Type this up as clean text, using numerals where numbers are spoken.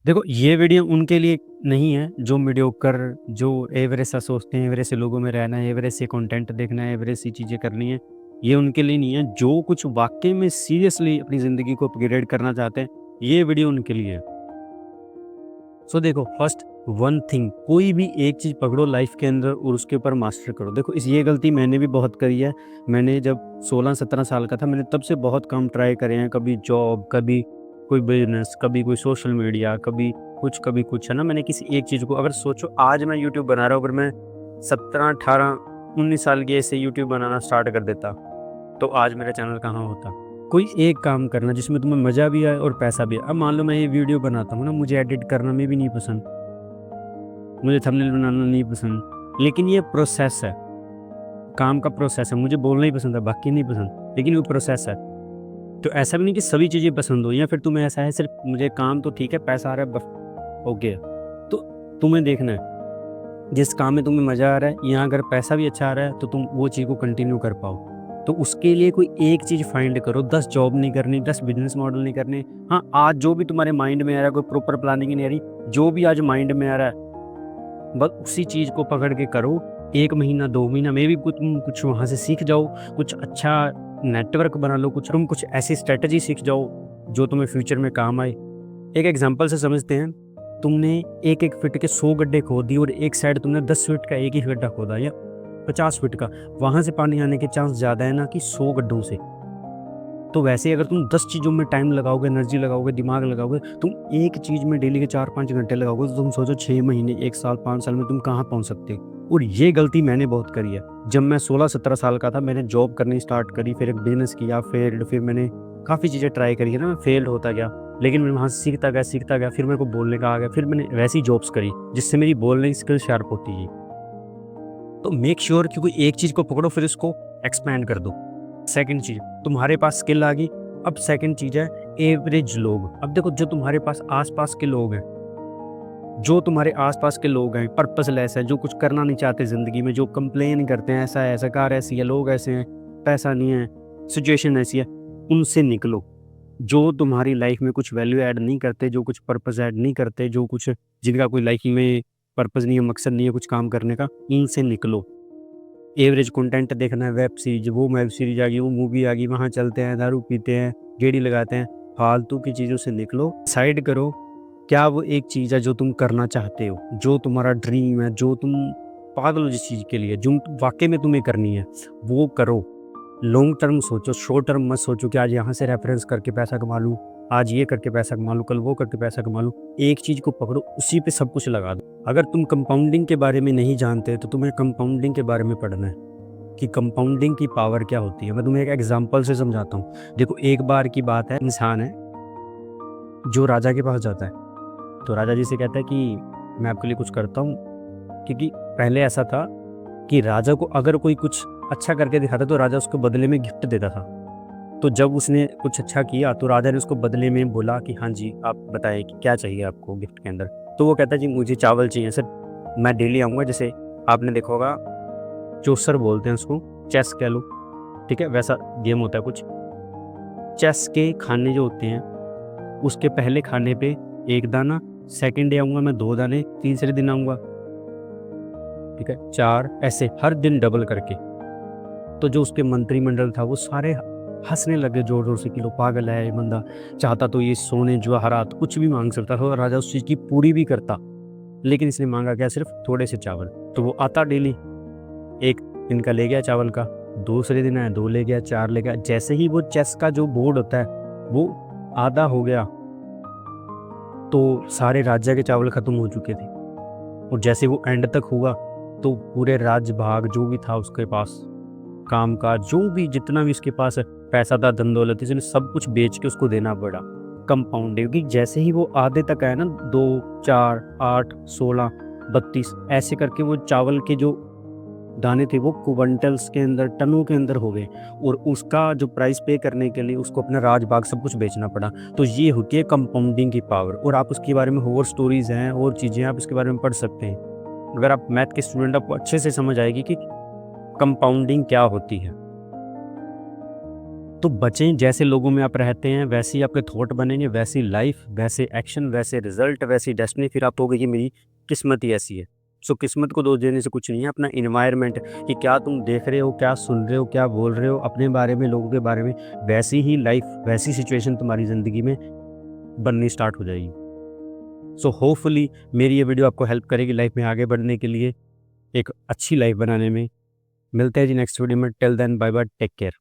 देखो, ये वीडियो उनके लिए नहीं है जो मीडियोकर, जो एवरेज सा सोचते हैं, एवरेज से लोगों में रहना है, एवरेज से कंटेंट देखना है, एवरेज सी चीज़ें करनी है। ये उनके लिए नहीं है। जो कुछ वाक़ई में सीरियसली अपनी ज़िंदगी को अपग्रेड करना चाहते हैं, ये वीडियो उनके लिए है। सो देखो, फर्स्ट वन थिंग, कोई भी एक चीज़ पकड़ो लाइफ के अंदर और उसके ऊपर मास्टर करो। देखो, ये गलती मैंने भी बहुत करी है। मैंने जब 16-17 साल का था, मैंने तब से बहुत काम ट्राई करे हैं। कभी जॉब, कभी कोई बिजनेस, कभी कोई सोशल मीडिया, कभी कुछ, है ना। मैंने किसी एक चीज़ को, अगर सोचो आज मैं यूट्यूब बना रहा हूँ, अगर मैं 17, 18, 19 साल की ऐसे यूट्यूब बनाना स्टार्ट कर देता, तो आज मेरा चैनल कहाँ होता। कोई एक काम करना जिसमें तुम्हें मज़ा भी आए और पैसा भी आए। अब मान लो मैं ये वीडियो बनाता हूँ ना, मुझे एडिट करना में भी नहीं पसंद, मुझे थंबनेल बनाना नहीं पसंद, लेकिन ये प्रोसेस है, काम का प्रोसेस है। मुझे बोलना ही पसंद है, बाकी नहीं पसंद, लेकिन वो प्रोसेस है। तो ऐसा भी नहीं कि सभी चीज़ें पसंद हो, या फिर तुम्हें ऐसा है सिर्फ मुझे काम तो ठीक है, पैसा आ रहा है बस, हो गया। तो तुम्हें देखना है जिस काम में तुम्हें मज़ा आ रहा है, यहाँ अगर पैसा भी अच्छा आ रहा है, तो तुम वो चीज़ को कंटिन्यू कर पाओ। तो उसके लिए कोई एक चीज़ फाइंड करो। 10 जॉब नहीं करनी, 10 बिजनेस मॉडल नहीं करने। हाँ, आज जो भी तुम्हारे माइंड में आ रहा है, कोई प्रॉपर प्लानिंग नहीं आ रही, जो भी आज माइंड में आ रहा है, बस उसी चीज़ को पकड़ के करो। 1 महीना, 2 महीना में भी कुछ वहाँ से सीख जाओ, कुछ अच्छा नेटवर्क बना लो, कुछ ऐसी स्ट्रैटेजी सीख जाओ जो तुम्हें फ्यूचर में काम आए। एक एग्जांपल से समझते हैं। तुमने 1-1 फीट के 100 गड्ढे खोद दिए और एक साइड तुमने 10 फीट का एक ही गड्ढा खोदा, या 50 फीट का, वहाँ से पानी आने के चांस ज़्यादा है ना कि 100 गड्ढों से। तो वैसे ही अगर तुम 10 चीज़ों में टाइम लगाओगे, एनर्जी लगाओगे, दिमाग लगाओगे, तुम एक चीज़ में डेली के 4-5 घंटे लगाओगे, तो तुम सोचो 6 महीने, 1 साल, 5 साल में तुम कहाँ पहुँच सकते हो। और ये गलती मैंने बहुत करी है। जब मैं 16-17 साल का था, मैंने जॉब करनी स्टार्ट करी, फिर एक बिज़नेस किया, फेल्ड, फिर मैंने काफ़ी चीज़ें ट्राई करी है ना, मैं फेल्ड होता गया। लेकिन मैं वहाँ से सीखता गया, फिर मेरे को बोलने का आ गया, फिर मैंने वैसी जॉब्स करी, जिससे मेरी बोलने की स्किल शार्प होती गई। तो मेक श्योर कि कोई एक चीज़ को पकड़ो, फिर उसको एक्सपैंड कर दो। सेकंड चीज़, तुम्हारे पास स्किल आ गई। अब सेकंड चीज़ है एवरेज लोग। अब देखो, जो तुम्हारे पास आस-पास के लोग हैं, जो तुम्हारे आस-पास के लोग हैं, पर्पसलेस है, जो कुछ करना नहीं चाहते ज़िंदगी में, जो कंप्लेन करते हैं, ऐसा है, सरकार ऐसी है, लोग ऐसे हैं, पैसा नहीं है, सिचुएशन ऐसी है, उनसे निकलो। जो तुम्हारी लाइफ में कुछ वैल्यू ऐड नहीं करते, जो कुछ पर्पस ऐड नहीं करते, जो कुछ, जिनका कोई लाइफ में पर्पस नहीं है, मकसद नहीं है कुछ काम करने का, इनसे निकलो। एवरेज कंटेंट देखना है, वेब सीरीज, वो वेब सीरीज आ गई, वो मूवी आ गई, वहाँ चलते हैं, दारू पीते हैं, गेड़ी लगाते हैं, फालतू की चीज़ों से निकलो। साइड करो, क्या वो एक चीज़ है जो तुम करना चाहते हो, जो तुम्हारा ड्रीम है, जो तुम पागल हो जिस चीज़ के लिए, जो वाकई में तुम्हें करनी है, वो करो। लॉन्ग टर्म सोचो, शॉर्ट टर्म मत सोचो कि आज यहाँ से रेफरेंस करके पैसा कमा लूँ, आज ये करके पैसा कमा लूँ, कल वो करके पैसा कमा लूँ। एक चीज़ को पकड़ो, उसी पे सब कुछ लगा दो। अगर तुम कंपाउंडिंग के बारे में नहीं जानते, तो तुम्हें कंपाउंडिंग के बारे में पढ़ना है कि कंपाउंडिंग की पावर क्या होती है। मैं तुम्हें एक एग्जांपल से समझाता हूँ। देखो, एक बार की बात है, इंसान है जो राजा के पास जाता है, तो राजा जी से कहता है कि मैं आपके लिए कुछ करता हूँ। क्योंकि पहले ऐसा था कि राजा को अगर कोई कुछ अच्छा करके दिखाता, तो राजा उसको बदले में गिफ्ट देता था। तो जब उसने कुछ अच्छा किया, तो राजा ने उसको बदले में बोला कि हाँ जी, आप बताएं कि क्या चाहिए आपको गिफ्ट के अंदर। तो वो कहता है जी, मुझे चावल चाहिए सर, मैं डेली आऊँगा। जैसे आपने देखा होगा, चौसर बोलते हैं उसको, चेस कह लो, ठीक है, वैसा गेम होता है कुछ। चेस के खाने जो होते हैं, उसके पहले खाने पे 1 दाना, सेकंड डे आऊँगा मैं 2 दाने, तीसरे दिन आऊँगा, ठीक है, 4, ऐसे हर दिन डबल करके। तो जो उसके मंत्रिमंडल था, वो सारे हँसने लगे ज़ोर-ज़ोर से कि लो पागल है ये बंदा, चाहता तो ये सोने जवाहरात कुछ भी माँग सकता था और राजा उस चीज़ की पूरी भी करता। लेकिन इसने माँगा क्या, सिर्फ़ थोड़े से चावल। तो वो आता डेली, 1 दिन का ले गया चावल का, दूसरे दिन आया 2 ले गया, 4 ले गया। जैसे ही वो चेस का जो बोर्ड होता है, वो आधा हो गया, तो सारे राज्य के चावल खत्म हो चुके थे। और जैसे वो एंड तक हुआ, तो पूरे राज्य भाग जो भी था उसके पास, काम-काज जो भी जितना भी उसके पास पैसा था, धन-दौलत, इसने सब कुछ बेच के उसको देना पड़ा। कंपाउंडिंग, क्योंकि जैसे ही वो आधे तक आया ना, 2, 4, 8, 16, 32, ऐसे करके वो चावल के जो दाने थे, वो क्विंटल्स के अंदर, टनों के अंदर हो गए। और उसका जो प्राइस पे करने के लिए उसको अपना राज-बाग सब कुछ बेचना पड़ा। तो ये होती है कंपाउंडिंग की पावर। और आप उसके बारे में और स्टोरीज़ हैं, और चीज़ें आप इसके बारे में पढ़ सकते हैं। अगर आप मैथ के स्टूडेंट, आपको अच्छे से समझ आएगी कि कंपाउंडिंग क्या होती है। तो बचें, जैसे लोगों में आप रहते हैं वैसे ही आपके थॉट बनेंगे, वैसी लाइफ, वैसे एक्शन, वैसे रिजल्ट, वैसी डेस्टिनी, फिर आप कहोगे कि मेरी किस्मत ही ऐसी है। सो किस्मत को दोष देने से कुछ नहीं है, अपना एनवायरनमेंट कि क्या तुम देख रहे हो, क्या सुन रहे हो, क्या बोल रहे हो अपने बारे में, लोगों के बारे में, वैसी ही लाइफ, वैसी सिचुएशन तुम्हारी ज़िंदगी में बननी स्टार्ट हो जाएगी। सो होपफुली मेरी ये वीडियो आपको हेल्प करेगी लाइफ में आगे बढ़ने के लिए, एक अच्छी लाइफ बनाने में। मिलते हैं जी नेक्स्ट वीडियो में, till then bye bye, take care.